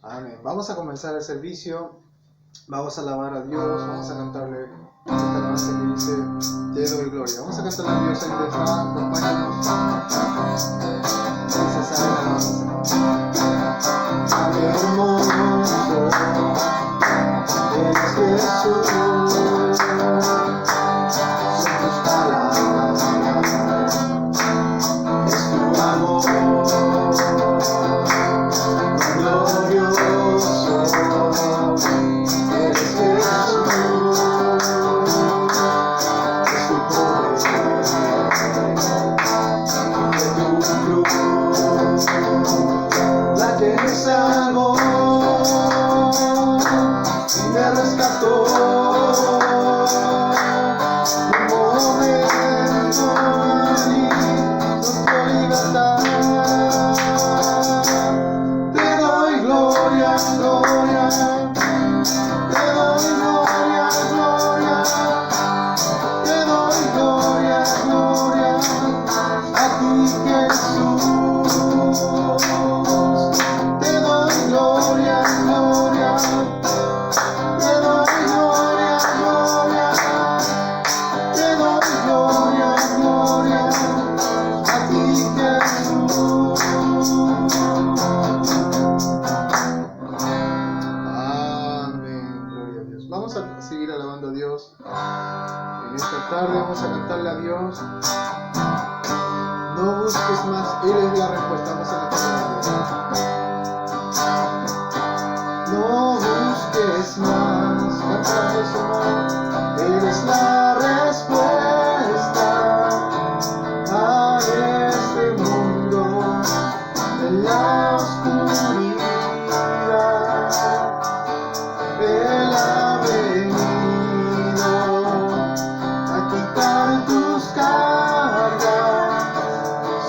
Amén. Vamos a comenzar el servicio. Vamos a alabar a Dios. Vamos a cantarle esta alabanza que dice: Te doy gloria. Vamos a cantarle a Dios ahí donde está. Acompáñanos. Dice esa alabanza. Qué hermoso es Jesús. Son tus palabras. Es tu amor. Glorioso eres Jesús, es tu poder, de tu cruz, la que me salvó y me rescató. Un momento allí nos dio libertad. Gloria, gloria, te doy gloria, gloria, te doy gloria, gloria, a ti Jesús, te doy gloria, gloria, te doy gloria, gloria, te doy gloria, gloria, a ti Jesús. Vamos a seguir alabando a Dios. En esta tarde vamos a cantarle a Dios. No busques más, Él es la respuesta. Vamos a cantarle a Dios. No busques más, cantando su amor. Él es la respuesta a este mundo de la oscuridad. Él ha venido a quitar tus cargas,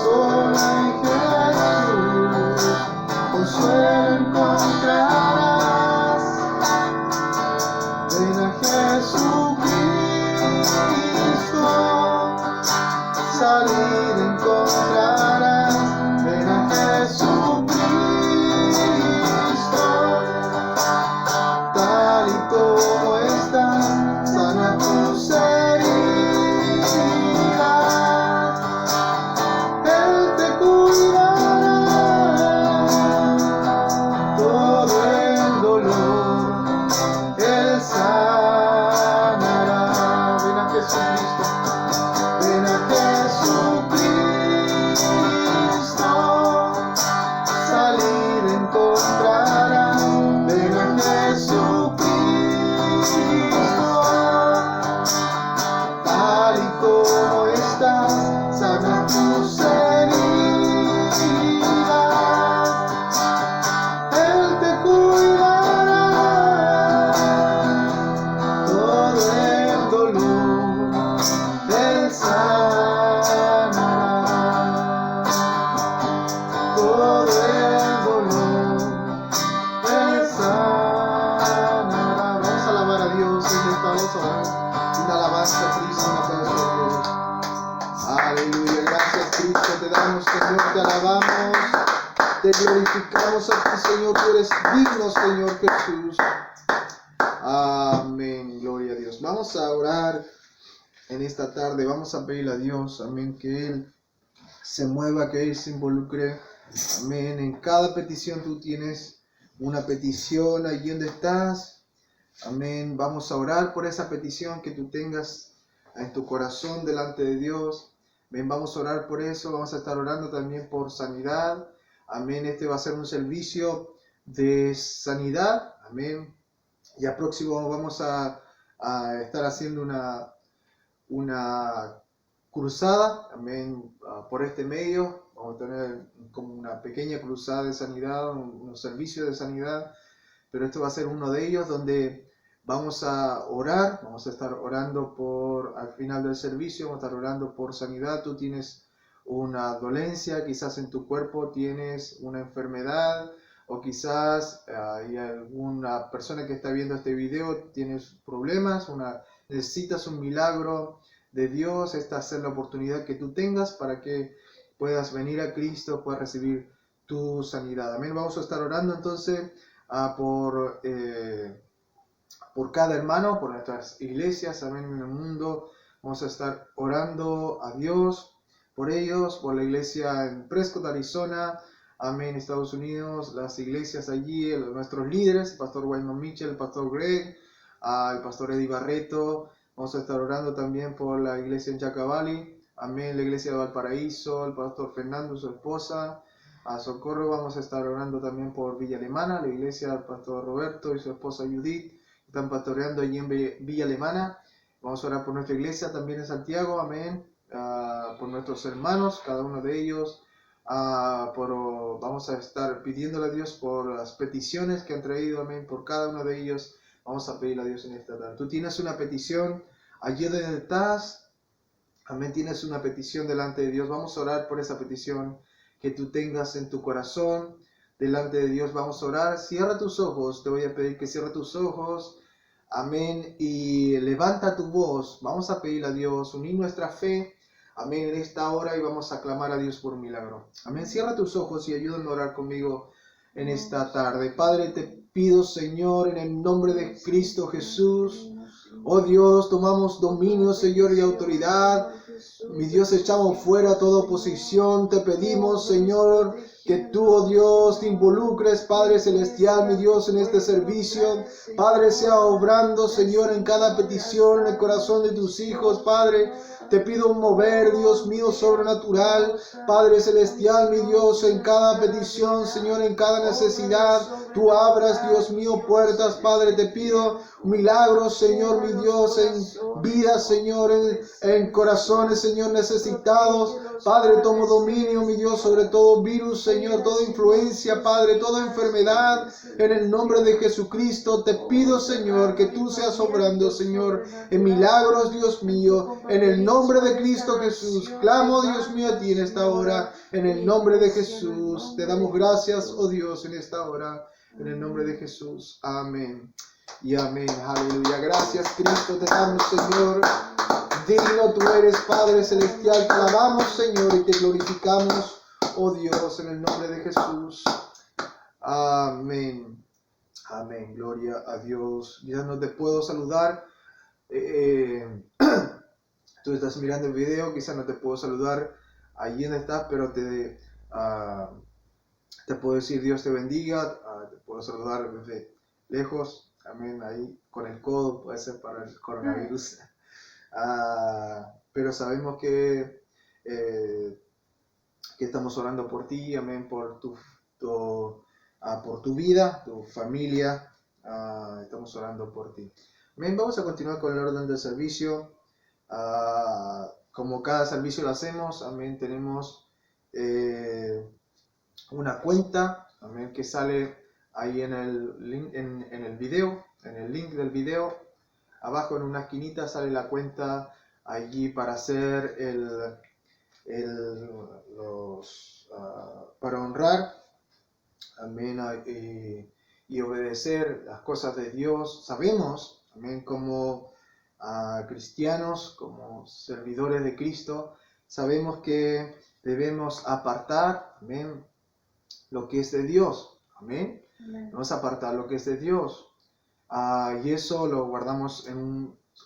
solo en Jesús consuelo encontrarás. Ven a Jesucristo, salir encontrarás. Ven a Jesucristo, tal y como estás, sana tus heridas. Él te cuidará todo el dolor, Él sanará. Ven a Jesucristo, ven a Jesucristo, salir encontrarás. Ven a Jesucristo, tal y como estás, sana tus heridas. Él te cuidará todo el dolor, Él sanará todo el dolor, Él sanará. Vamos a alabar a Dios en esta vamos a orar. Una alabanza a Cristo, un aplauso a Dios. Aleluya, gracias Cristo, te damos, Señor, te alabamos, te glorificamos a ti, Señor, tú eres digno, Señor Jesús. Amén, gloria a Dios. Vamos a orar en esta tarde, vamos a pedirle a Dios, amén, que Él se mueva, que Él se involucre, amén. En cada petición tú tienes una petición allí donde estás, amén. Vamos a orar por esa petición que tú tengas en tu corazón delante de Dios. Ven, vamos a orar por eso, vamos a estar orando también por sanidad, amén. Este va a ser un servicio de sanidad, amén. Ya próximo vamos a estar haciendo una cruzada, amén, por este medio. Vamos a tener como una pequeña cruzada de sanidad, unos servicios de sanidad, pero esto va a ser uno de ellos donde vamos a orar, vamos a estar orando al final del servicio, vamos a estar orando por sanidad. Tú tienes una dolencia, quizás en tu cuerpo tienes una enfermedad, o quizás hay alguna persona que está viendo este video, tienes problemas, necesitas un milagro de Dios. Esta es la oportunidad que tú tengas para que puedas venir a Cristo, puedas recibir tu sanidad. Amén. Vamos a estar orando entonces por cada hermano, por nuestras iglesias, amén, en el mundo. Vamos a estar orando a Dios por ellos, por la iglesia en Prescott, Arizona, amén, Estados Unidos, las iglesias allí, nuestros líderes, el pastor Wyman Mitchell, el pastor Greg, el pastor Eddie Barreto. Vamos a estar orando también por la iglesia en Chacabali, amén, la iglesia de Valparaíso, el pastor Fernando, su esposa, a Socorro. Vamos a estar orando también por Villa Alemana, la iglesia del pastor Roberto y su esposa Judith, están pastoreando allí en Villa Alemana. Vamos a orar por nuestra iglesia también en Santiago, amén, por nuestros hermanos, cada uno de ellos. Vamos a estar pidiéndole a Dios por las peticiones que han traído, amén, por cada uno de ellos. Vamos a pedirle a Dios en esta tarde. Tú tienes una petición allí donde estás, amén, tienes una petición delante de Dios. Vamos a orar por esa petición que tú tengas en tu corazón delante de Dios. Vamos a orar. Cierra tus ojos, te voy a pedir que cierre tus ojos, amén, y levanta tu voz. Vamos a pedirle a Dios, unir nuestra fe, amén, en esta hora, y vamos a clamar a Dios por un milagro. Amén. Cierra tus ojos y ayúdame a orar conmigo en esta tarde. Padre, te pido, Señor, en el nombre de Cristo Jesús, oh Dios, tomamos dominio, Señor, y autoridad. Mi Dios, echamos fuera toda oposición. Te pedimos, Señor, que tú, oh Dios, te involucres, Padre Celestial, mi Dios, en este servicio. Padre, sea obrando, Señor, en cada petición, en el corazón de tus hijos, Padre. Te pido un mover, Dios mío, sobrenatural, Padre Celestial, mi Dios, en cada petición, Señor, en cada necesidad. Tú abras, Dios mío, puertas, Padre. Te pido milagros, Señor, mi Dios, en vidas, Señor, en corazones, Señor, necesitados. Padre, tomo dominio, mi Dios, sobre todo virus, Señor, toda influencia, Padre, toda enfermedad, en el nombre de Jesucristo. Te pido, Señor, que tú seas obrando, Señor, en milagros, Dios mío, en el nombre de Cristo Jesús. Clamo, Dios mío, a ti en esta hora, en el nombre de Jesús. Te damos gracias, oh Dios, en esta hora, en el nombre de Jesús. Amén y amén. Aleluya. Gracias, Cristo, te damos, Señor. Digno tú eres, Padre Celestial. Te alabamos, Señor, y te glorificamos, oh Dios, en el nombre de Jesús. Amén. Amén. Gloria a Dios. Ya no te puedo saludar. Tú estás mirando el video, quizás no te puedo saludar allí donde estás, pero te puedo decir Dios te bendiga. Te puedo saludar desde lejos. Amén. Ahí con el codo puede ser para el coronavirus. Pero sabemos que estamos orando por ti, amén, por tu vida, tu familia. Estamos orando por ti. Amén. Vamos a continuar con el orden del servicio. Como cada servicio lo hacemos, amén, tenemos una cuenta, amén, que sale ahí en el video, en el link del video. Abajo en una esquinita sale la cuenta allí para hacer para honrar, amén, y obedecer las cosas de Dios. Sabemos, amén, como cristianos, como servidores de Cristo, sabemos que debemos apartar, amén, lo que es de Dios, amén. Vamos a apartar lo que es de Dios. Y eso lo guardamos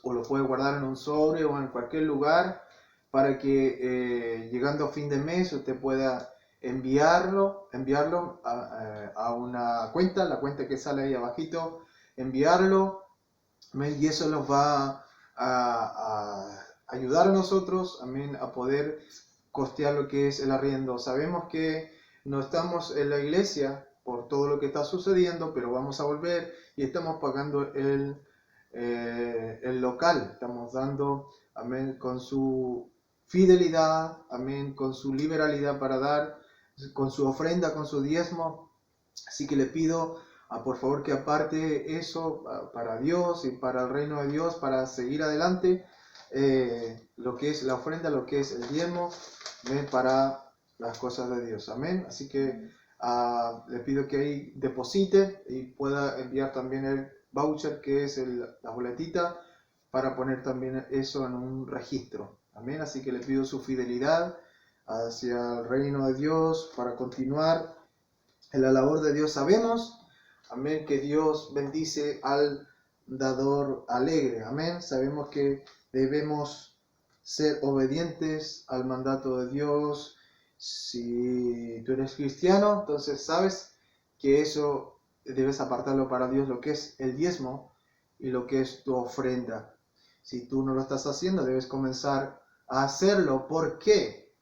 o lo puede guardar en un sobre o en cualquier lugar para que llegando a fin de mes usted pueda enviarlo a una cuenta, la cuenta que sale ahí abajito, enviarlo, y eso nos va a ayudar a nosotros, amén, a poder costear lo que es el arriendo. Sabemos que no estamos en la iglesia por todo lo que está sucediendo, pero vamos a volver y estamos pagando el local. Estamos dando, amén, con su fidelidad, amén, con su liberalidad para dar, con su ofrenda, con su diezmo. Así que le pido, por favor, que aparte eso para Dios y para el reino de Dios, para seguir adelante, lo que es la ofrenda, lo que es el diezmo, amén, para las cosas de Dios. Amén. Así que le pido que ahí deposite y pueda enviar también el voucher, que es la boletita, para poner también eso en un registro. Amén. Así que le pido su fidelidad hacia el reino de Dios para continuar en la labor de Dios. Sabemos, Amén, que Dios bendice al dador alegre. Amén, sabemos que debemos ser obedientes al mandato de Dios. Si tú eres cristiano, entonces sabes que eso debes apartarlo para Dios, lo que es el diezmo y lo que es tu ofrenda. Si tú no lo estás haciendo, debes comenzar a hacerlo. ¿Por qué?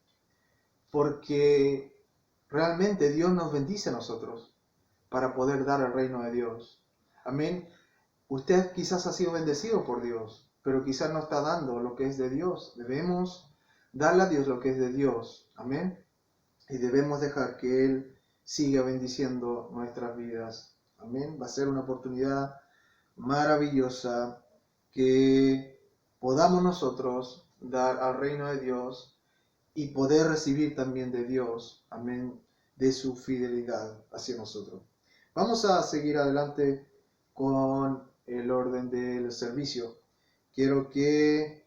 Porque realmente Dios nos bendice a nosotros para poder dar al reino de Dios. Amén. Usted quizás ha sido bendecido por Dios, pero quizás no está dando lo que es de Dios. Debemos darle a Dios lo que es de Dios. Amén. Y debemos dejar que Él siga bendiciendo nuestras vidas. Amén. Va a ser una oportunidad maravillosa que podamos nosotros dar al reino de Dios y poder recibir también de Dios, amén, de su fidelidad hacia nosotros. Vamos a seguir adelante con el orden del servicio. Quiero que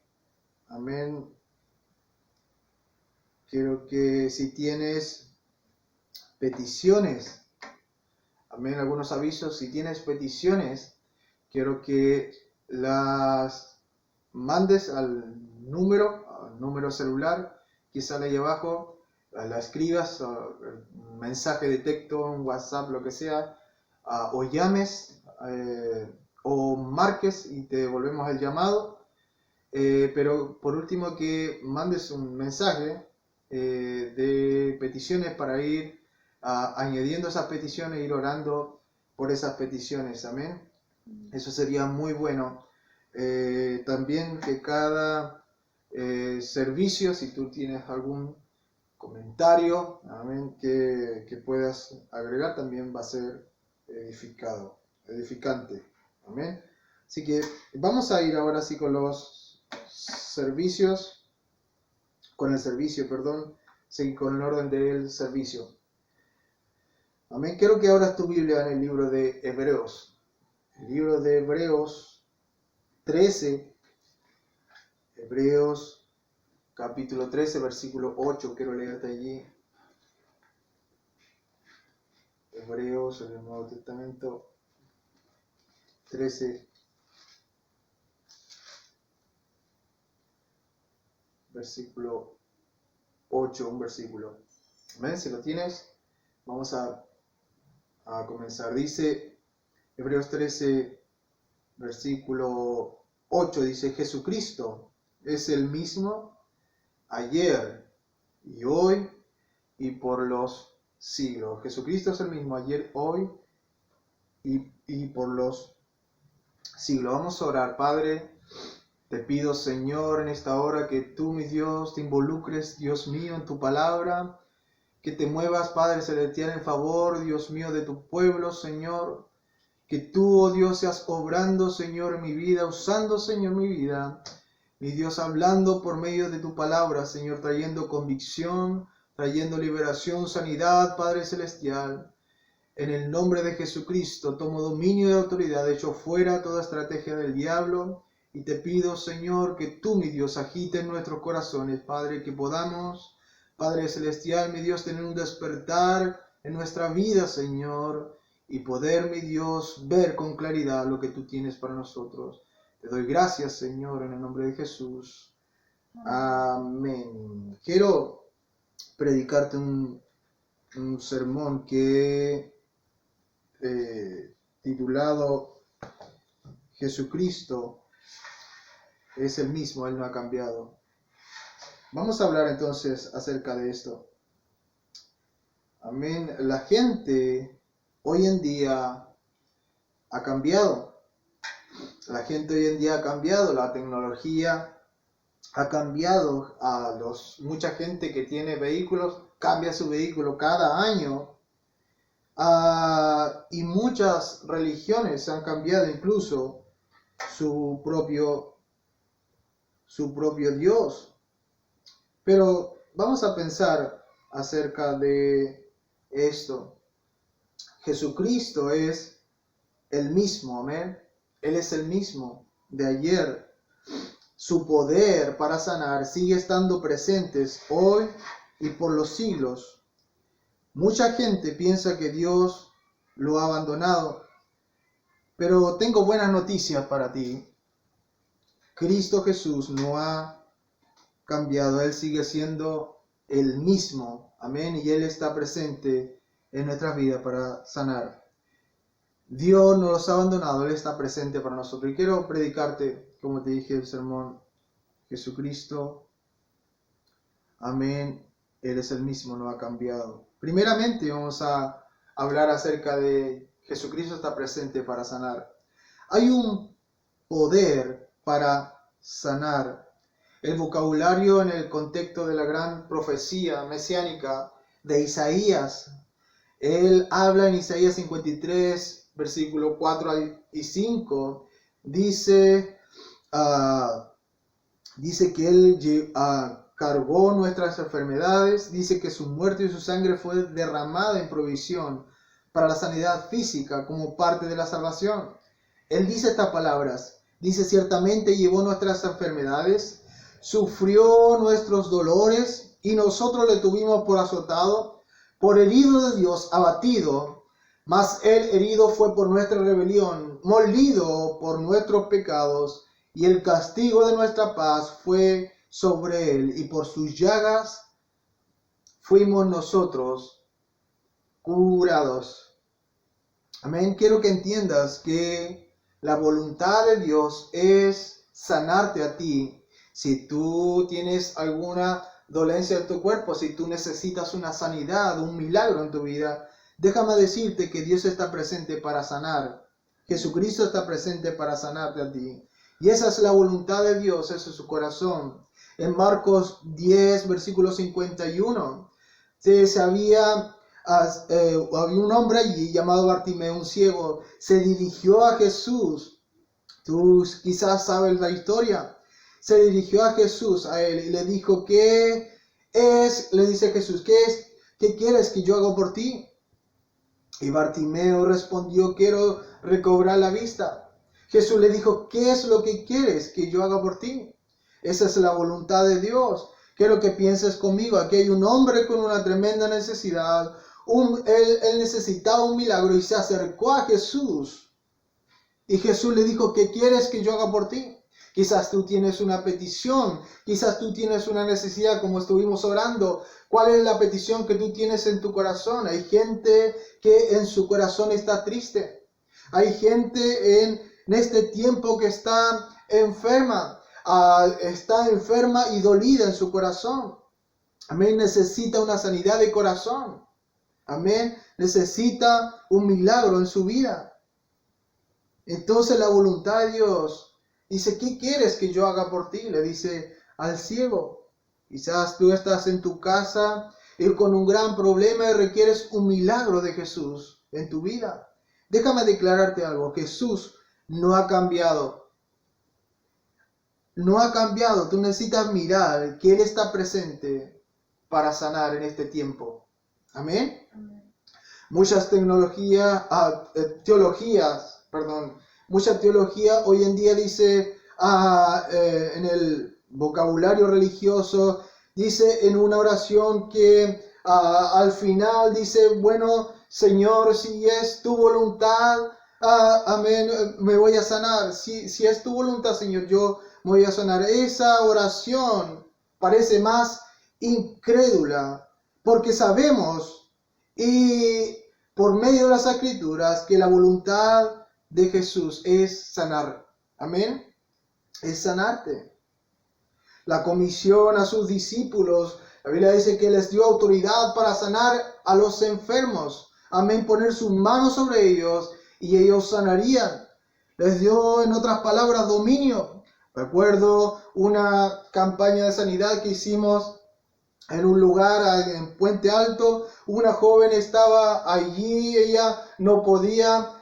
si tienes peticiones, amén, algunos avisos, si tienes peticiones, quiero que las mandes al número celular que sale ahí abajo, la escribas, un mensaje de texto, un WhatsApp, lo que sea, o llames o marques y te devolvemos el llamado. Pero por último que mandes un mensaje de peticiones para ir añadiendo esas peticiones, ir orando por esas peticiones, amén. Eso sería muy bueno. También que cada servicio, si tú tienes algún comentario, amén, que puedas agregar, también va a ser edificante, amén. Así que vamos a ir ahora sí con los servicios, seguir con el orden del servicio. Amén. Quiero que abras tu Biblia en el libro de Hebreos. El libro de Hebreos 13, Hebreos capítulo 13, versículo 8, quiero leerte allí. Hebreos, en el Nuevo Testamento 13, versículo 8, un versículo. ¿Ven? Si lo tienes, vamos a comenzar. Dice Hebreos 13, versículo 8, dice: Jesucristo es el mismo ayer y hoy y por los siglos. Jesucristo es el mismo ayer, hoy y por los siglos. Vamos a orar. Padre, te pido, Señor, en esta hora que tú, mi Dios, te involucres, Dios mío, en tu palabra, que te muevas, Padre celestial, en favor, Dios mío, de tu pueblo, Señor, que tú, oh Dios, seas obrando, Señor, en mi vida, usando, Señor, mi vida, mi Dios, hablando por medio de tu palabra, Señor, trayendo convicción, trayendo liberación, sanidad, Padre celestial. En el nombre de Jesucristo tomo dominio y autoridad, echo fuera toda estrategia del diablo, y te pido, Señor, que tú, mi Dios, agite en nuestros corazones, Padre, que podamos, Padre celestial, mi Dios, tener un despertar en nuestra vida, Señor, y poder, mi Dios, ver con claridad lo que tú tienes para nosotros. Te doy gracias, Señor, en el nombre de Jesús. Amén. Quiero predicarte un sermón que titulado Jesucristo es el mismo, Él no ha cambiado. Vamos a hablar entonces acerca de esto. Amén. La gente hoy en día ha cambiado. La gente hoy en día ha cambiado, la tecnología ha cambiado. Mucha gente que tiene vehículos cambia su vehículo cada año. Y muchas religiones han cambiado incluso su propio Dios. Pero vamos a pensar acerca de esto. Jesucristo es el mismo, amén. Él es el mismo de ayer. Su poder para sanar sigue estando presente hoy y por los siglos. Mucha gente piensa que Dios lo ha abandonado, Pero tengo buenas noticias para ti. Cristo Jesús no ha cambiado, Él sigue siendo el mismo. Amén. Y Él está presente en nuestras vidas para sanar. Dios no los ha abandonado, Él está presente para nosotros. Y quiero predicarte, como te dije, el sermón, Jesucristo, amén, Él es el mismo, no ha cambiado. Primeramente vamos a hablar acerca de Jesucristo está presente para sanar. Hay un poder para sanar. El vocabulario en el contexto de la gran profecía mesiánica de Isaías, él habla en Isaías 53, versículo 4 y 5, dice que Él cargó nuestras enfermedades, dice que su muerte y su sangre fue derramada en provisión para la sanidad física como parte de la salvación. Él dice estas palabras, dice: ciertamente llevó nuestras enfermedades, sufrió nuestros dolores y nosotros le tuvimos por azotado, por herido de Dios, abatido, mas Él herido fue por nuestra rebelión, molido por nuestros pecados, y el castigo de nuestra paz fue sobre Él, y por sus llagas fuimos nosotros curados. Amén. Quiero que entiendas que la voluntad de Dios es sanarte a ti. Si tú tienes alguna dolencia en tu cuerpo, si tú necesitas una sanidad, un milagro en tu vida, déjame decirte que Dios está presente para sanar. Jesucristo está presente para sanarte a ti. Y esa es la voluntad de Dios, ese es su corazón. En Marcos 10, versículo 51, había un hombre allí llamado Bartimeo, un ciego, se dirigió a Jesús. Tú quizás sabes la historia. Se dirigió a Jesús, a él, y le dijo: le dice Jesús, ¿qué quieres que yo haga por ti? Y Bartimeo respondió: quiero recobrar la vista. Jesús le dijo: ¿qué es lo que quieres que yo haga por ti? Esa es la voluntad de Dios. Quiero que pienses conmigo. Aquí hay un hombre con una tremenda necesidad. Él necesitaba un milagro y se acercó a Jesús. Y Jesús le dijo: ¿qué quieres que yo haga por ti? Quizás tú tienes una petición, quizás tú tienes una necesidad, como estuvimos orando. ¿Cuál es la petición que tú tienes en tu corazón? Hay gente que en su corazón está triste. Hay gente en este tiempo que está enferma y dolida en su corazón. Amén. Necesita una sanidad de corazón. Amén. Necesita un milagro en su vida. Entonces la voluntad de Dios dice: ¿qué quieres que yo haga por ti? Le dice al ciego. Quizás tú estás en tu casa y con un gran problema y requieres un milagro de Jesús en tu vida. Déjame declararte algo: Jesús no ha cambiado. No ha cambiado. Tú necesitas mirar que Él está presente para sanar en este tiempo. Amén. Amén. Mucha teología hoy en día dice, en el vocabulario religioso, dice en una oración que al final dice: bueno, Señor, si es tu voluntad, amén, me voy a sanar. Si es tu voluntad, Señor, yo me voy a sanar. Esa oración parece más incrédula, porque sabemos y por medio de las Escrituras que la voluntad de Jesús es sanar. Amén. Es sanarte. La comisión a sus discípulos, la Biblia dice que les dio autoridad para sanar a los enfermos. Amén. Poner sus manos sobre ellos y ellos sanarían. Les dio, en otras palabras, dominio. Recuerdo una campaña de sanidad que hicimos en un lugar en Puente Alto. Una joven estaba allí, ella no podía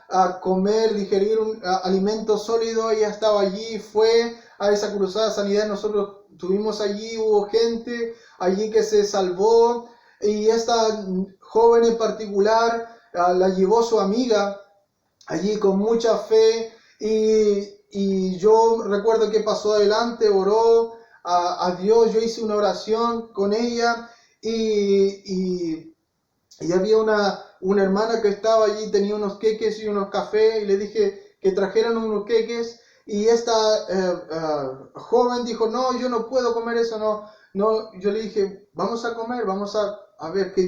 digerir un alimento sólido, ella estaba allí, fue a esa cruzada de sanidad, nosotros estuvimos allí, hubo gente allí que se salvó, y esta joven en particular la llevó su amiga allí con mucha fe, y yo recuerdo que pasó adelante, oró a Dios, yo hice una oración con ella, y había una hermana que estaba allí, tenía unos queques y unos cafés, y le dije: que trajeran unos queques, y esta joven dijo, no, yo no puedo comer eso, no. Yo le dije, vamos a comer, vamos a ver qué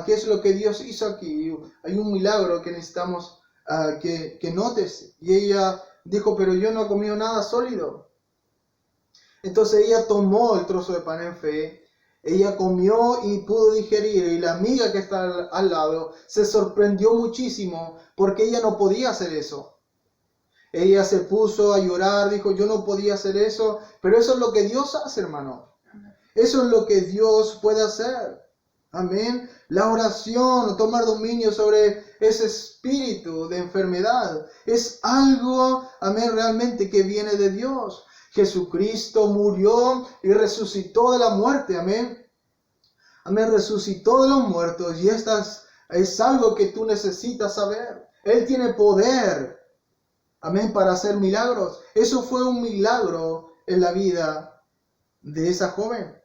es lo que Dios hizo aquí. Hay un milagro que necesitamos que notes. Y ella dijo, pero yo no he comido nada sólido. Entonces ella tomó el trozo de pan en fe, ella comió y pudo digerir, y la amiga que está al lado se sorprendió muchísimo porque ella no podía hacer eso. Ella se puso a llorar, dijo, yo no podía hacer eso, pero eso es lo que Dios hace, hermano. Eso es lo que Dios puede hacer. Amén. La oración, tomar dominio sobre ese espíritu de enfermedad, es algo, amén, realmente que viene de Dios. Jesucristo murió y resucitó de la muerte, amén. Amén, resucitó de los muertos, y es algo que tú necesitas saber. Él tiene poder, amén, para hacer milagros. Eso fue un milagro en la vida de esa joven.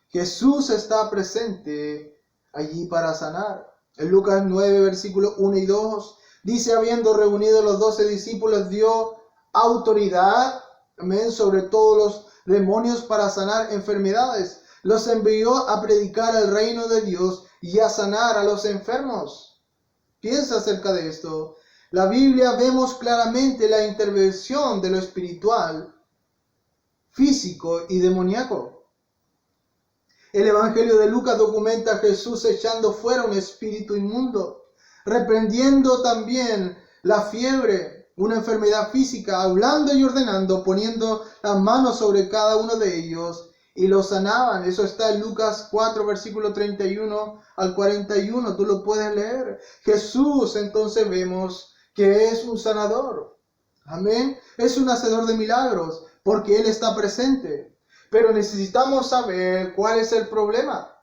Jesús está presente allí para sanar. En Lucas 9, versículos 1 y 2, dice, habiendo reunido los 12 discípulos, dio autoridad, amén, sobre todos los demonios para sanar enfermedades. Los envió a predicar el reino de Dios y a sanar a los enfermos. Piensa acerca de esto. La Biblia vemos claramente la intervención de lo espiritual, físico y demoníaco. El Evangelio de Lucas documenta a Jesús echando fuera un espíritu inmundo, reprendiendo también la fiebre, una enfermedad física, hablando y ordenando, poniendo las manos sobre cada uno de ellos, y los sanaban. Eso está en Lucas 4, versículo 31 al 41. Tú lo puedes leer. Jesús, entonces vemos que es un sanador. Amén. Es un hacedor de milagros, porque Él está presente. Pero necesitamos saber cuál es el problema.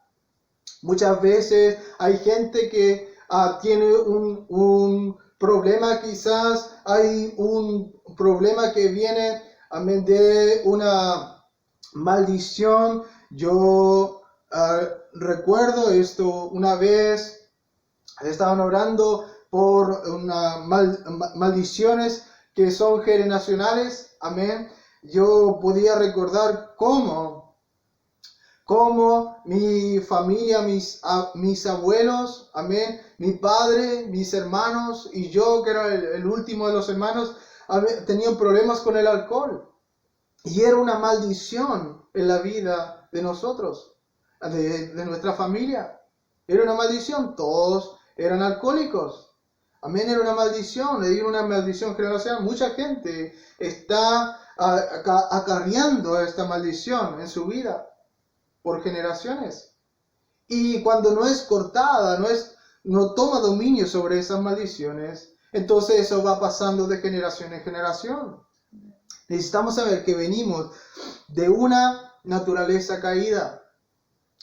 Muchas veces hay gente que tiene un problema, quizás hay un problema que viene de una maldición. Yo recuerdo esto, una vez estaban orando por maldiciones que son generacionales, amén. Yo podía recordar cómo mi familia, mis abuelos, amén, mi padre, mis hermanos y yo, que era el último de los hermanos, tenían problemas con el alcohol. Y era una maldición en la vida de nosotros, de nuestra familia. Era una maldición, todos eran alcohólicos. Amén, era una maldición generacional. Mucha gente está acarreando esta maldición en su vida por generaciones. Y cuando no es cortada, no toma dominio sobre esas maldiciones, entonces eso va pasando de generación en generación. Necesitamos saber que venimos de una naturaleza caída.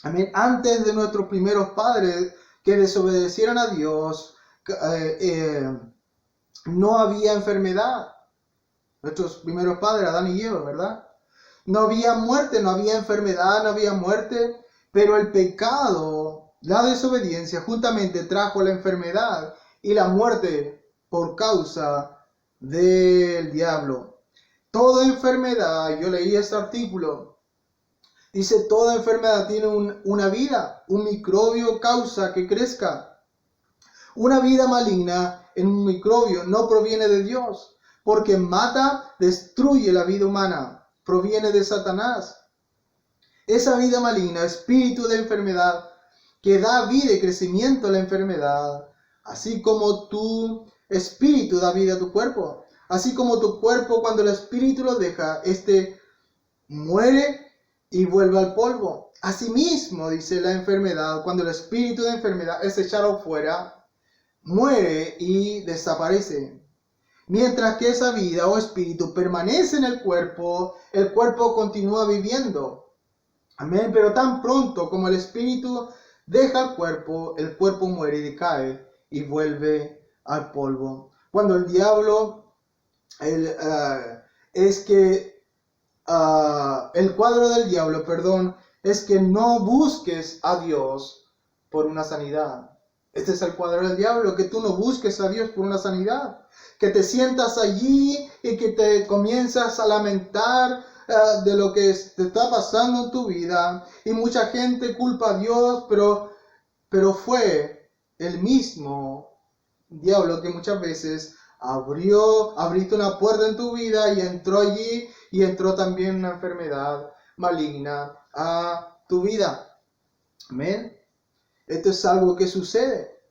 Amén. Antes de nuestros primeros padres que desobedecieran a Dios, no había enfermedad. Nuestros primeros padres, Adán y Eva, ¿verdad? No había muerte, no había enfermedad, no había muerte, pero el pecado, la desobediencia, juntamente trajo la enfermedad y la muerte por causa del diablo. Toda enfermedad, yo leí este artículo, dice, toda enfermedad tiene una vida, un microbio causa que crezca. Una vida maligna en un microbio no proviene de Dios, porque mata, destruye la vida humana, proviene de Satanás. Esa vida maligna, espíritu de enfermedad, que da vida y crecimiento a la enfermedad, así como tu espíritu da vida a tu cuerpo. Así como tu cuerpo, cuando el espíritu lo deja, muere y vuelve al polvo. Asimismo, dice la enfermedad, cuando el espíritu de enfermedad es echado fuera, muere y desaparece. Mientras que esa vida o espíritu permanece en el cuerpo continúa viviendo. Amén. Pero tan pronto como el espíritu deja el cuerpo muere y decae y vuelve al polvo. Cuando el diablo, el cuadro del diablo, es que no busques a Dios por una sanidad. Este es el cuadro del diablo, que tú no busques a Dios por una sanidad, que te sientas allí y que te comienzas a lamentar de lo que te está pasando en tu vida. Y mucha gente culpa a Dios, pero fue el mismo diablo que muchas veces abriste una puerta en tu vida y entró allí y entró también una enfermedad maligna a tu vida. Amén. Esto es algo que sucede.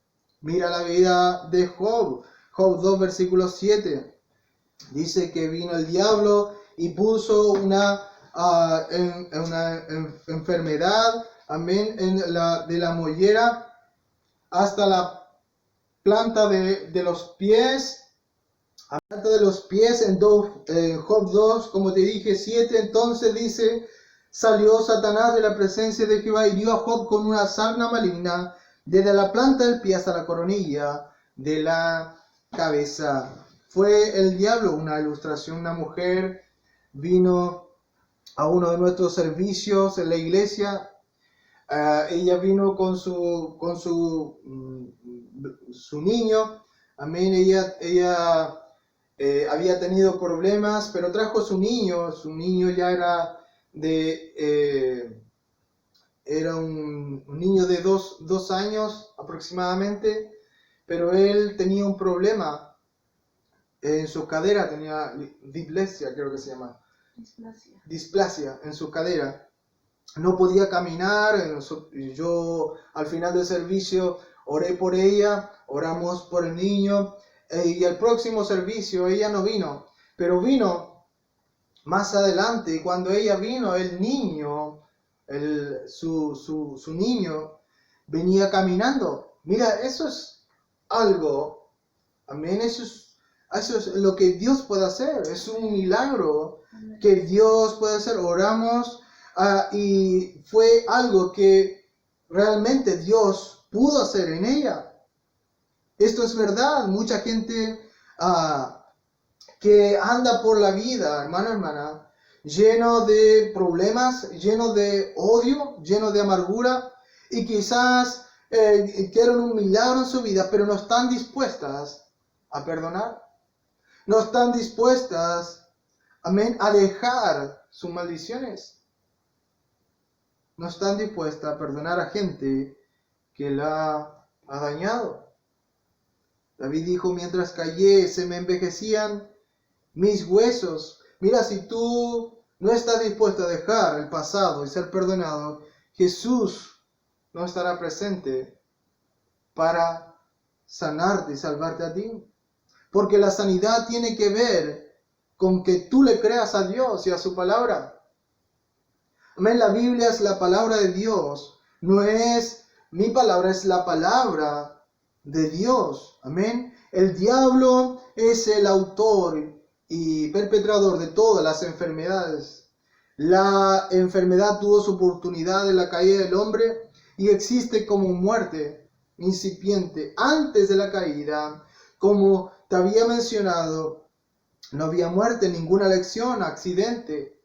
Mira la vida de Job. Job 2, versículo 7. Dice que vino el diablo y puso una enfermedad, amén, de la mollera hasta la planta de los pies. Planta de los pies en Job 2, como te dije, 7. Entonces dice, salió Satanás de la presencia de Jehová y dio a Job con una sarna maligna desde la planta del pie hasta la coronilla de la cabeza. Fue el diablo, una ilustración. Una mujer vino a uno de nuestros servicios en la iglesia. Ella vino con su niño. Amén. Ella había tenido problemas, pero trajo su niño. Su niño ya era un niño de dos años aproximadamente, pero él tenía un problema en su cadera, tenía diplexia, creo que se llama. Displasia en su cadera. No podía caminar. Yo al final del servicio oré por ella, oramos por el niño, y el próximo servicio ella no vino, pero vino más adelante. Y cuando ella vino, el niño, su niño venía caminando. Mira, eso es algo, amén, eso es lo que Dios puede hacer. Es un milagro que Dios puede hacer. Oramos y fue algo que realmente Dios pudo hacer en ella. Esto es verdad. Mucha gente que anda por la vida, hermana, lleno de problemas, lleno de odio, lleno de amargura, y quizás quieren un milagro en su vida, pero no están dispuestas a perdonar. No están dispuestas, amén, a dejar sus maldiciones. No están dispuestas a perdonar a gente que la ha dañado. David dijo, mientras callé, se me envejecían mis huesos. Mira, si tú no estás dispuesto a dejar el pasado y ser perdonado, Jesús no estará presente para sanarte y salvarte a ti. Porque la sanidad tiene que ver con que tú le creas a Dios y a su palabra. Amén. La Biblia es la palabra de Dios. No es mi palabra, es la palabra de Dios. Amén. El diablo es el autor y perpetrador de todas las enfermedades. La enfermedad tuvo su oportunidad en la caída del hombre y existe como muerte incipiente antes de la caída. Como te había mencionado, no había muerte, ninguna lección, accidente.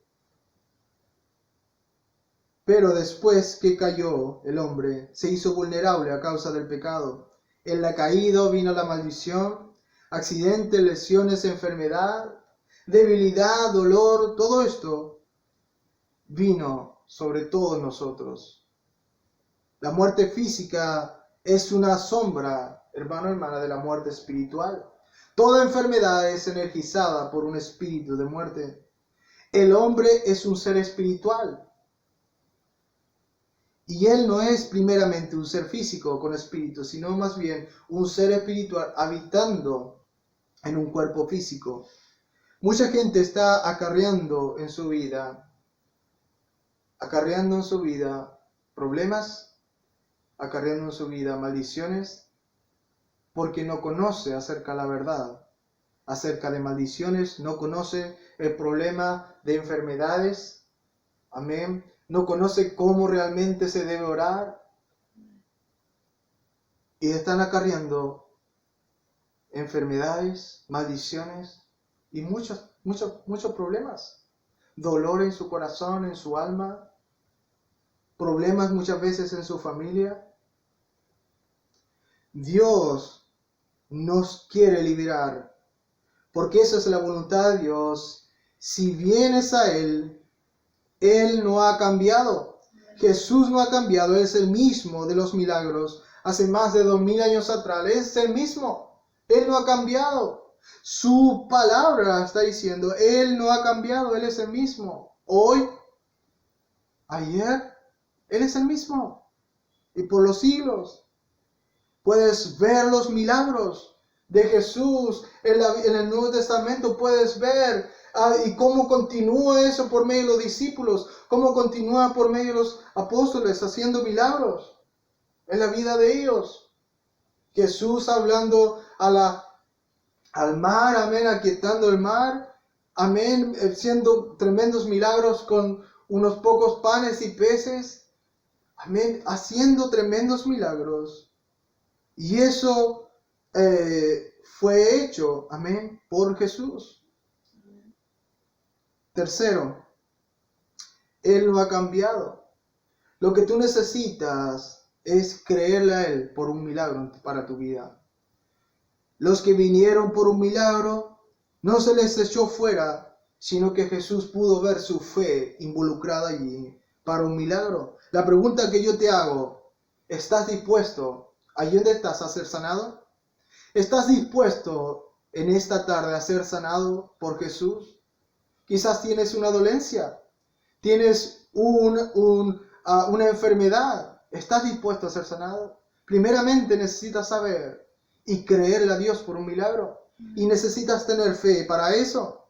Pero después que cayó el hombre, se hizo vulnerable a causa del pecado. En la caída vino la maldición, accidente, lesiones, enfermedad, debilidad, dolor, todo esto vino sobre todos nosotros. La muerte física es una sombra, hermano, hermana, de la muerte espiritual. Toda enfermedad es energizada por un espíritu de muerte. El hombre es un ser espiritual. Y él no es primeramente un ser físico con espíritu, sino más bien un ser espiritual habitando en un cuerpo físico. Mucha gente está acarreando en su vida problemas, acarreando en su vida maldiciones, porque no conoce acerca de la verdad, acerca de maldiciones, no conoce el problema de enfermedades, amén, no conoce cómo realmente se debe orar, y están acarreando enfermedades, maldiciones y muchos problemas, dolor en su corazón, en su alma, problemas muchas veces en su familia. Dios nos quiere liberar, porque esa es la voluntad de Dios. Si vienes a Él, Él no ha cambiado. Jesús no ha cambiado, Él es el mismo de los milagros. Hace más de 2000 años atrás, Él es el mismo. Él no ha cambiado. Su palabra está diciendo, Él no ha cambiado, Él es el mismo. Hoy, ayer, Él es el mismo. Y por los siglos. Puedes ver los milagros de Jesús en el Nuevo Testamento. Puedes ver y cómo continúa eso por medio de los discípulos. Cómo continúa por medio de los apóstoles haciendo milagros en la vida de ellos. Jesús hablando al mar, amén, aquietando el mar, amén, haciendo tremendos milagros con unos pocos panes y peces, amén, haciendo tremendos milagros. Y eso fue hecho, amén, por Jesús. Tercero, Él no ha cambiado. Lo que tú necesitas es creerle a Él por un milagro para tu vida. Los que vinieron por un milagro, no se les echó fuera, sino que Jesús pudo ver su fe involucrada allí para un milagro. La pregunta que yo te hago, ¿estás dispuesto allí donde estás a ser sanado? ¿Estás dispuesto en esta tarde a ser sanado por Jesús? Quizás tienes una dolencia, tienes una enfermedad. ¿Estás dispuesto a ser sanado? Primeramente necesitas saber y creerle a Dios por un milagro. Y necesitas tener fe para eso.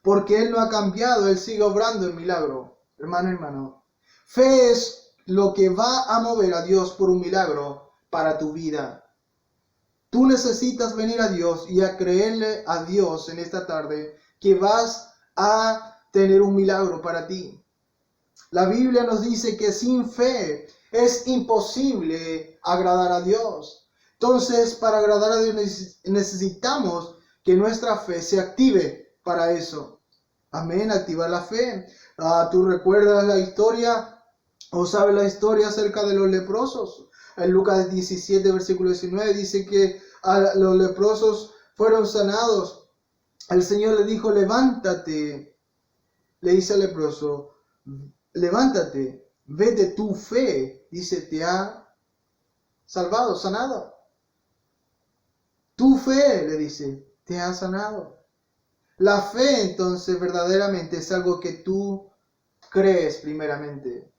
Porque Él no ha cambiado, Él sigue obrando el milagro. Hermano. Fe es lo que va a mover a Dios por un milagro para tu vida. Tú necesitas venir a Dios y a creerle a Dios en esta tarde que vas a tener un milagro para ti. La Biblia nos dice que sin fe es imposible agradar a Dios. Entonces, para agradar a Dios necesitamos que nuestra fe se active para eso. Amén, activar la fe. ¿Tú recuerdas la historia o sabes la historia acerca de los leprosos? En Lucas 17, versículo 19 dice que los leprosos fueron sanados. El Señor le dijo, levántate. Le dice al leproso, levántate, vete, tu fe, dice, te ha salvado, sanado. Tu fe, le dice, te ha sanado. La fe, entonces, verdaderamente es algo que tú crees primeramente.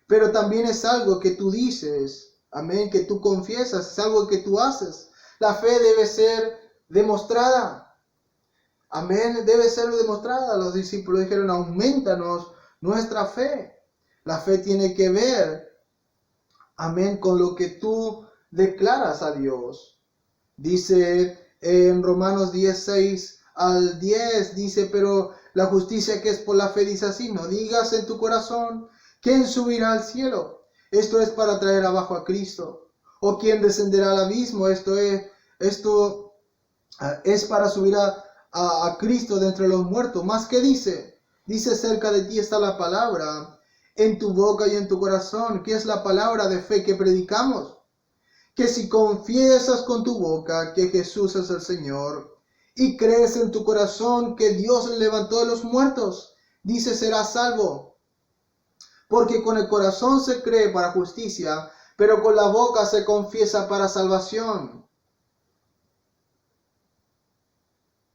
Pero también es algo que tú dices, amén, que tú confiesas, es algo que tú haces. La fe debe ser demostrada. Amén, debe ser demostrada. Los discípulos dijeron, aumentanos nuestra fe. La fe tiene que ver, amén, con lo que tú declaras a Dios. Dice en Romanos 10:6 al 10, dice, pero la justicia que es por la fe dice así, no digas en tu corazón, ¿quién subirá al cielo? Esto es para traer abajo a Cristo. ¿O quién descenderá al abismo? Esto es para subir a Cristo de entre los muertos. ¿Más qué dice? Dice, cerca de ti está la palabra, en tu boca y en tu corazón, que es la palabra de fe que predicamos. Que si confiesas con tu boca que Jesús es el Señor y crees en tu corazón que Dios le levantó de los muertos, dice, serás salvo. Porque con el corazón se cree para justicia, pero con la boca se confiesa para salvación.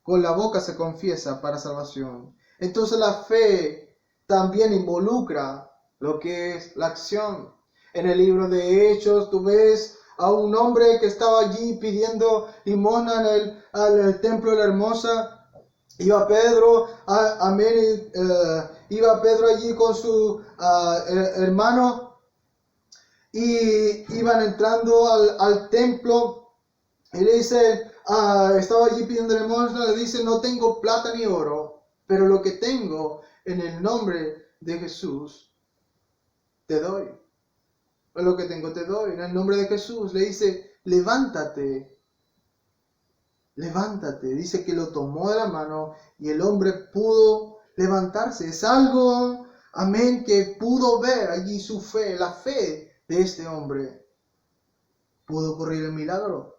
Con la boca se confiesa para salvación. Entonces la fe también involucra lo que es la acción. En el libro de Hechos tú ves a un hombre que estaba allí pidiendo limosna en el templo de la Hermosa. Iba Pedro, iba Pedro allí con su hermano y iban entrando al templo y le dice, estaba allí pidiendo limosna, le dice, no tengo plata ni oro, pero lo que tengo en el nombre de Jesús te doy. Lo que tengo te doy. En el nombre de Jesús le dice, levántate. Levántate. Dice que lo tomó de la mano y el hombre pudo levantarse. Es algo, amén, que pudo ver allí su fe, la fe de este hombre. pudo ocurrir el milagro.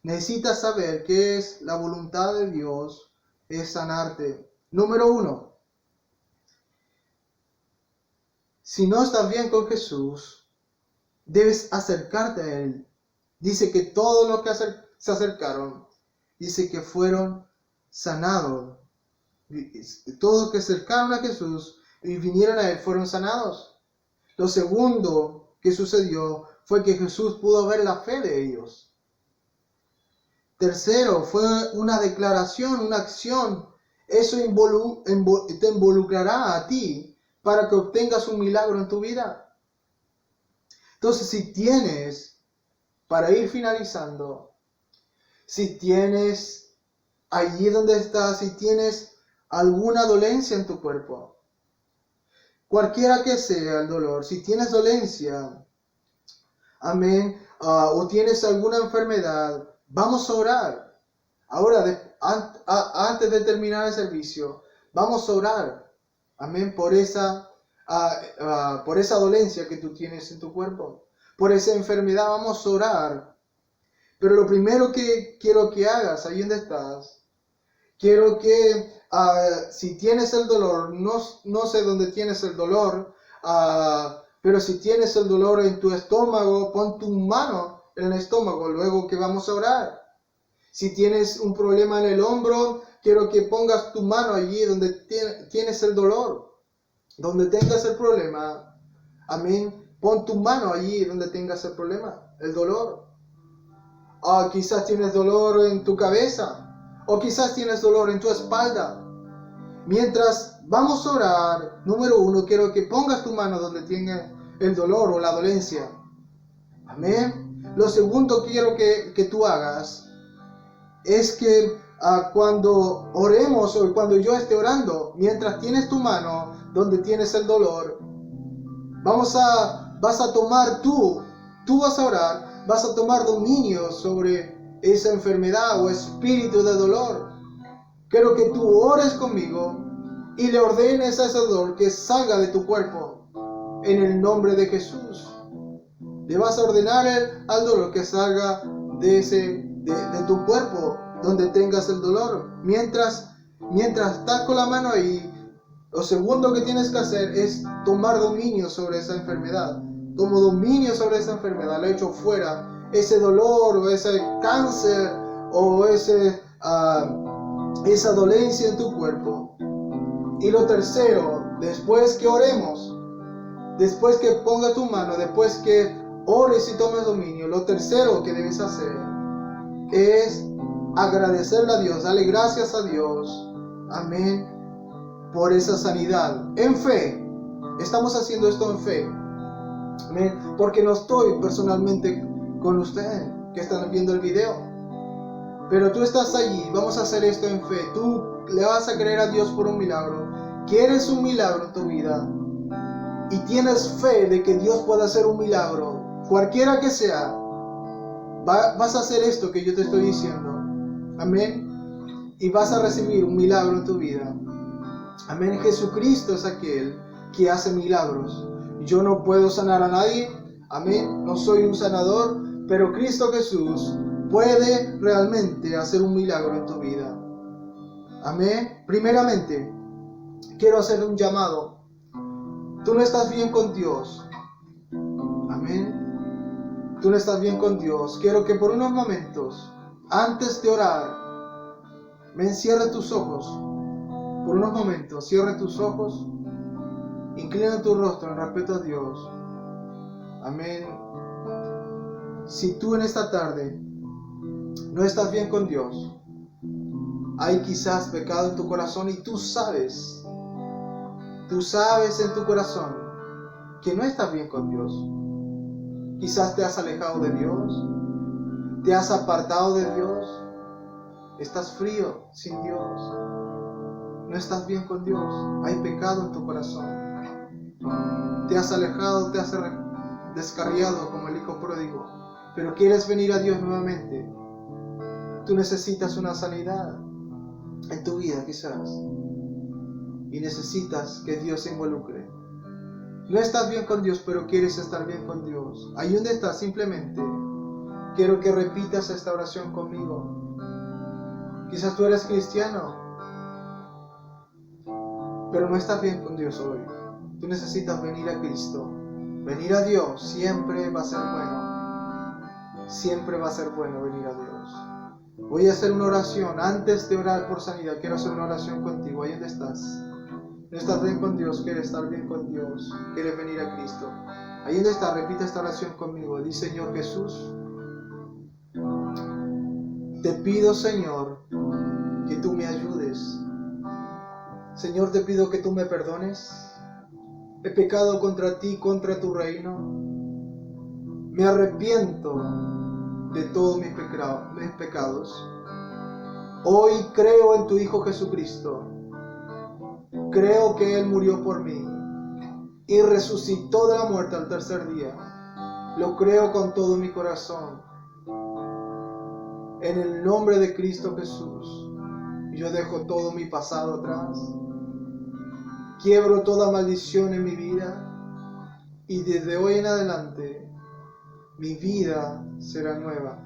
Necesitas saber qué es la voluntad de Dios, es sanarte. Número 1. Si no estás bien con Jesús, debes acercarte a Él. Dice que todos los que se acercaron, dice que fueron sanados. Todos los que se acercaron a Jesús y vinieron a Él fueron sanados. Lo segundo que sucedió fue que Jesús pudo ver la fe de ellos. Tercero, fue una declaración, una acción. Eso te involucrará a ti para que obtengas un milagro en tu vida. Entonces, si tienes, para ir finalizando, si tienes allí donde estás, si tienes alguna dolencia en tu cuerpo, cualquiera que sea el dolor, si tienes dolencia, amén, o tienes alguna enfermedad, vamos a orar. Ahora, antes de terminar el servicio, vamos a orar, amén, por esa dolencia que tú tienes en tu cuerpo, por esa enfermedad, vamos a orar. Pero lo primero que quiero que hagas, ahí donde estás, quiero que si tienes el dolor, no sé dónde tienes el dolor, pero si tienes el dolor en tu estómago, pon tu mano en el estómago, luego que vamos a orar. Si tienes un problema en el hombro, quiero que pongas tu mano allí donde tienes el dolor, donde tengas el problema. Amén. Pon tu mano allí donde tengas el problema, el dolor. Quizás tienes dolor en tu cabeza, o quizás tienes dolor en tu espalda. Mientras vamos a orar, número 1, quiero que pongas tu mano donde tenga el dolor o la dolencia. Amén. Lo segundo que quiero que tú hagas es que cuando oremos o cuando yo esté orando, mientras tienes tu mano donde tienes el dolor, vas a tomar tú vas a orar, vas a tomar dominio sobre esa enfermedad o espíritu de dolor. Quiero que tú ores conmigo y le ordenes a ese dolor que salga de tu cuerpo en el nombre de Jesús. Le vas a ordenar al dolor que salga de tu cuerpo donde tengas el dolor. Mientras estás con la mano ahí, lo segundo que tienes que hacer es tomar dominio sobre esa enfermedad. Tomo dominio sobre esa enfermedad, le echo fuera ese dolor o ese cáncer o esa dolencia en tu cuerpo. Y lo tercero, después que oremos, después que pongas tu mano, después que ores y tomes dominio, lo tercero que debes hacer es agradecerle a Dios, darle gracias a Dios, amén, por esa sanidad, en fe. Estamos haciendo esto en fe, amén, porque no estoy personalmente con ustedes que están viendo el video, pero tú estás allí. Vamos a hacer esto en fe. Tú le vas a creer a Dios por un milagro, quieres un milagro en tu vida y tienes fe de que Dios pueda hacer un milagro, cualquiera que sea. Vas a hacer esto que yo te estoy diciendo, amén, y vas a recibir un milagro en tu vida, amén. Jesucristo es aquel que hace milagros. Yo no puedo sanar a nadie, amén, no soy un sanador, pero Cristo Jesús puede realmente hacer un milagro en tu vida, amén. Primeramente, quiero hacer un llamado. Tú no estás bien con Dios, amén. Tú no estás bien con Dios. Quiero que por unos momentos, antes de orar, cierre tus ojos. Por unos momentos, cierre tus ojos. Inclina tu rostro en respeto a Dios. Amén. Si tú en esta tarde no estás bien con Dios, hay quizás pecado en tu corazón y tú sabes en tu corazón que no estás bien con Dios. Quizás te has alejado de Dios, te has apartado de Dios, estás frío sin Dios, no estás bien con Dios, hay pecado en tu corazón, te has alejado, te has descarriado como el hijo pródigo, pero quieres venir a Dios nuevamente. Tú necesitas una sanidad en tu vida quizás y necesitas que Dios se involucre. No estás bien con Dios, pero quieres estar bien con Dios. Ahí donde estás, simplemente quiero que repitas esta oración conmigo. Quizás tú eres cristiano, pero no estás bien con Dios hoy. Tú necesitas venir a Cristo. Venir a Dios siempre va a ser bueno. Siempre va a ser bueno venir a Dios. Voy a hacer una oración. Antes de orar por sanidad, quiero hacer una oración contigo. Ahí donde estás. No estás bien con Dios, quieres estar bien con Dios. Quieres venir a Cristo. Ahí donde estás, repite esta oración conmigo. Di: Señor Jesús, te pido, Señor, que tú me ayudes. Señor, te pido que tú me perdones. He pecado contra ti, contra tu reino. Me arrepiento de todos mis pecados. Hoy creo en tu Hijo Jesucristo. Creo que Él murió por mí y resucitó de la muerte al tercer día. Lo creo con todo mi corazón. En el nombre de Cristo Jesús, yo dejo todo mi pasado atrás. Quiebro toda maldición en mi vida y desde hoy en adelante mi vida será nueva.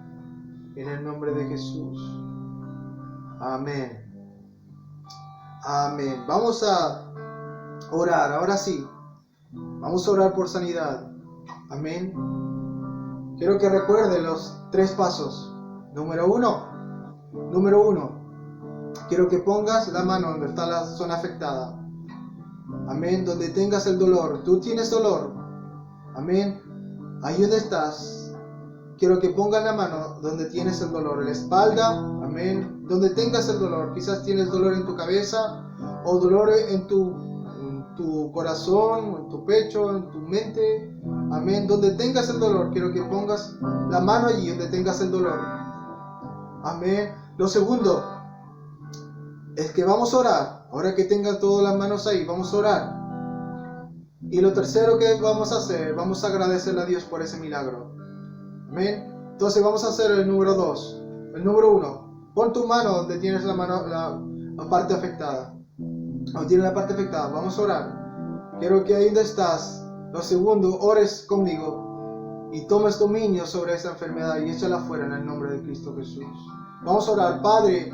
En el nombre de Jesús. Amén. Amén. Vamos a orar, ahora sí. Vamos a orar por sanidad. Amén. Quiero que recuerden los 3 pasos. Número uno. Quiero que pongas la mano donde está la zona afectada. Amén. Donde tengas el dolor. Tú tienes dolor. Amén. Ahí donde estás. Quiero que pongas la mano donde tienes el dolor. En la espalda. Amén. Donde tengas el dolor. Quizás tienes dolor en tu cabeza. O dolor en tu corazón. En tu pecho. En tu mente. Amén. Donde tengas el dolor. Quiero que pongas la mano allí donde tengas el dolor. Amén. Lo segundo es que vamos a orar. Ahora que tengas todas las manos ahí, vamos a orar. Y lo tercero que vamos a hacer, vamos a agradecerle a Dios por ese milagro. Amén. Entonces vamos a hacer el número 2. El número 1. Pon tu mano donde tienes la parte afectada. Donde tienes la parte afectada. Vamos a orar. Quiero que ahí donde estás, lo segundo, ores conmigo. Y tomes dominio sobre esa enfermedad y échala fuera en el nombre de Cristo Jesús. Vamos a orar. Padre,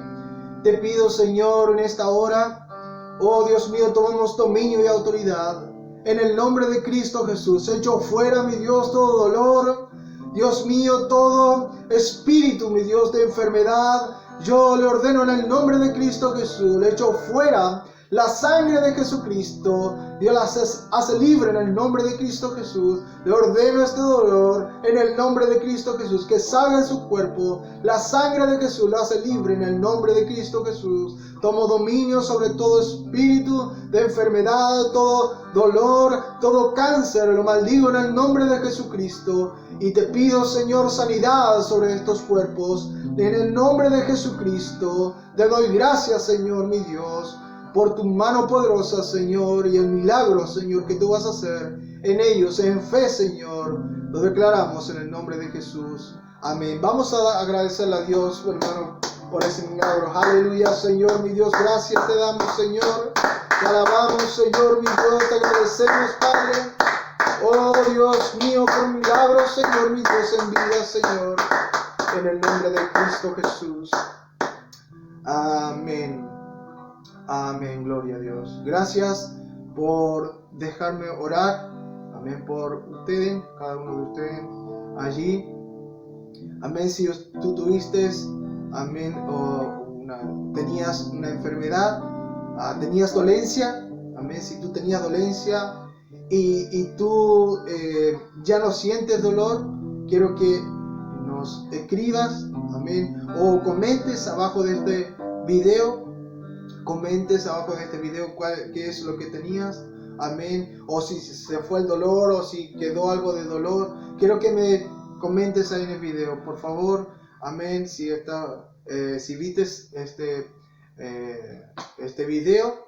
te pido, Señor, en esta hora, oh Dios mío, tomamos dominio y autoridad en el nombre de Cristo Jesús. Echo fuera, mi Dios, todo dolor, Dios mío, todo espíritu, mi Dios, de enfermedad. Yo le ordeno en el nombre de Cristo Jesús, le echo fuera la sangre de Jesucristo. Dios las hace libre en el nombre de Cristo Jesús. Le ordeno este dolor en el nombre de Cristo Jesús, que salga de su cuerpo. La sangre de Jesús lo hace libre en el nombre de Cristo Jesús. Tomo dominio sobre todo espíritu de enfermedad, todo dolor, todo cáncer. Lo maldigo en el nombre de Jesucristo. Y te pido, Señor, sanidad sobre estos cuerpos. En el nombre de Jesucristo. Te doy gracias, Señor, mi Dios, por tu mano poderosa, Señor, y el milagro, Señor, que tú vas a hacer en ellos, en fe, Señor. Lo declaramos en el nombre de Jesús. Amén. Vamos a agradecerle a Dios, hermano, por ese milagro. Aleluya, Señor, mi Dios, gracias te damos, Señor. Te alabamos, Señor, mi Dios, te agradecemos, Padre. Oh, Dios mío, por milagro, Señor, mi Dios, en vida, Señor, en el nombre de Cristo Jesús. Amén. Amén, gloria a Dios. Gracias por dejarme orar. Amén, por ustedes, cada uno de ustedes allí. Amén, si tú tuviste, amén, tenías una enfermedad, tenías dolencia. Amén, si tú tenías dolencia y tú ya no sientes dolor, quiero que nos escribas, amén, o comentes abajo de este video. Comentes abajo de este video qué es lo que tenías, amén, o si se fue el dolor o si quedó algo de dolor. Quiero que me comentes ahí en el video, por favor, amén. Si viste este video,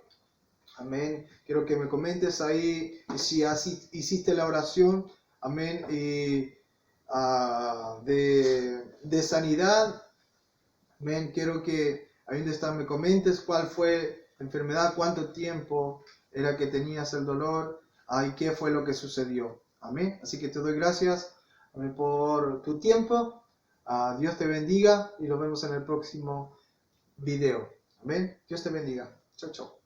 amén, quiero que me comentes ahí si así hiciste la oración, amén, y de sanidad, amén. Quiero que ahí donde está, me comentes cuál fue la enfermedad, cuánto tiempo era que tenías el dolor, y qué fue lo que sucedió. Amén. Así que te doy gracias, amén, por tu tiempo. Dios te bendiga y nos vemos en el próximo video. Amén. Dios te bendiga. Chao, chao.